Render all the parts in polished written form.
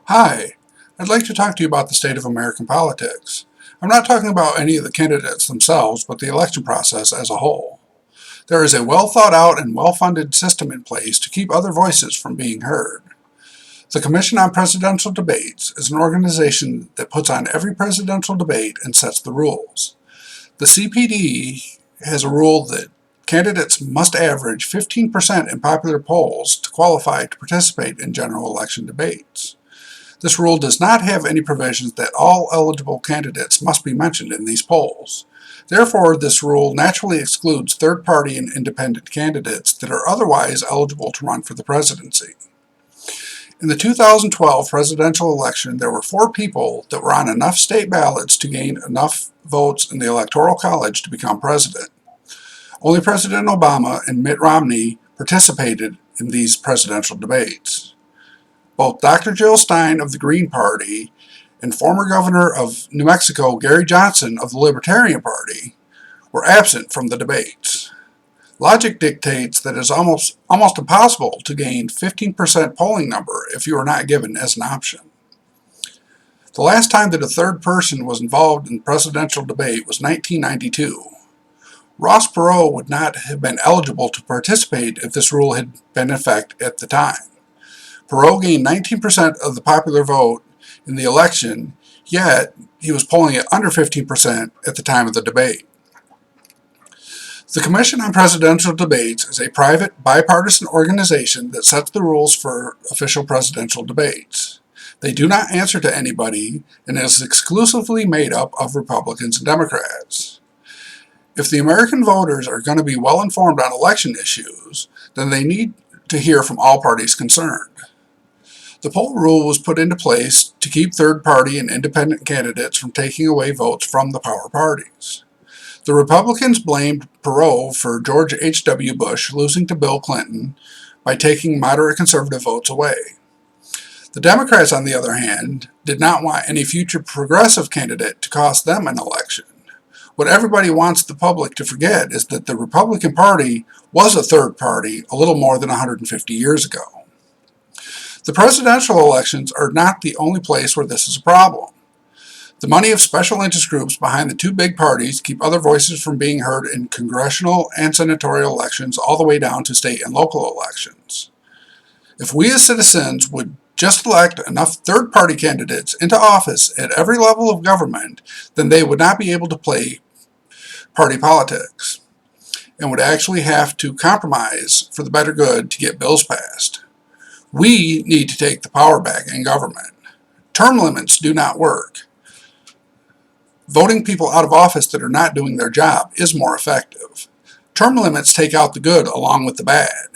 Hi, I'd like to talk to you about the state of American politics. I'm not talking about any of the candidates themselves, but the election process as a whole. There is a well thought out and well funded system in place to keep other voices from being heard. The Commission on Presidential Debates is an organization that puts on every presidential debate and sets the rules. The CPD has a rule that candidates must average 15% in popular polls to qualify to participate in general election debates. This rule does not have any provisions that all eligible candidates must be mentioned in these polls. Therefore, this rule naturally excludes third-party and independent candidates that are otherwise eligible to run for the presidency. In the 2012 presidential election, there were 4 people that were on enough state ballots to gain enough votes in the Electoral College to become president. Only President Obama and Mitt Romney participated in these presidential debates. Both Dr. Jill Stein of the Green Party and former Governor of New Mexico Gary Johnson of the Libertarian Party were absent from the debates. Logic dictates that it is almost impossible to gain 15% polling number if you are not given as an option. The last time that a third person was involved in presidential debate was 1992. Ross Perot would not have been eligible to participate if this rule had been in effect at the time. Perot gained 19% of the popular vote in the election, yet he was polling at under 15% at the time of the debate. The Commission on Presidential Debates is a private, bipartisan organization that sets the rules for official presidential debates. They do not answer to anybody and is exclusively made up of Republicans and Democrats. If the American voters are going to be well informed on election issues, then they need to hear from all parties concerned. The poll rule was put into place to keep third-party and independent candidates from taking away votes from the power parties. The Republicans blamed Perot for George H.W. Bush losing to Bill Clinton by taking moderate conservative votes away. The Democrats, on the other hand, did not want any future progressive candidate to cost them an election. What everybody wants the public to forget is that the Republican Party was a third party a little more than 150 years ago. The presidential elections are not the only place where this is a problem. The money of special interest groups behind the 2 big parties keep other voices from being heard in congressional and senatorial elections all the way down to state and local elections. If we as citizens would just elect enough third-party candidates into office at every level of government, then they would not be able to play party politics and would actually have to compromise for the better good to get bills passed. We need to take the power back in government. Term limits do not work. Voting people out of office that are not doing their job is more effective. Term limits take out the good along with the bad.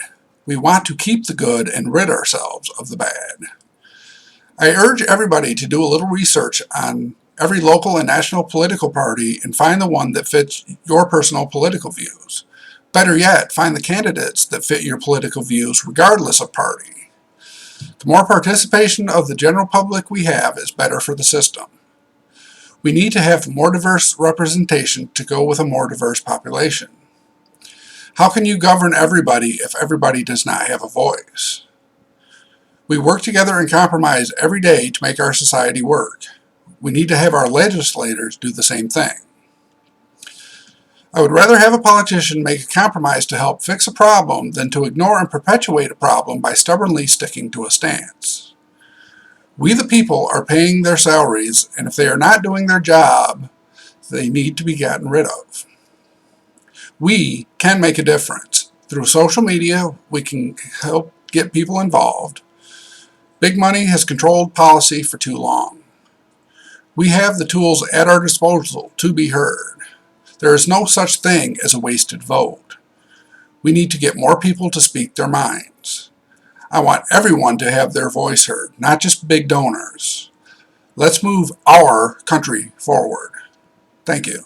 We want to keep the good and rid ourselves of the bad. I urge everybody to do a little research on every local and national political party and find the one that fits your personal political views. Better yet, find the candidates that fit your political views regardless of party. The more participation of the general public we have is better for the system. We need to have more diverse representation to go with a more diverse population. How can you govern everybody if everybody does not have a voice? We work together and compromise every day to make our society work. We need to have our legislators do the same thing. I would rather have a politician make a compromise to help fix a problem than to ignore and perpetuate a problem by stubbornly sticking to a stance. We the people are paying their salaries, and if they are not doing their job, they need to be gotten rid of. We can make a difference. Through social media, we can help get people involved. Big money has controlled policy for too long. We have the tools at our disposal to be heard. There is no such thing as a wasted vote. We need to get more people to speak their minds. I want everyone to have their voice heard, not just big donors. Let's move our country forward. Thank you.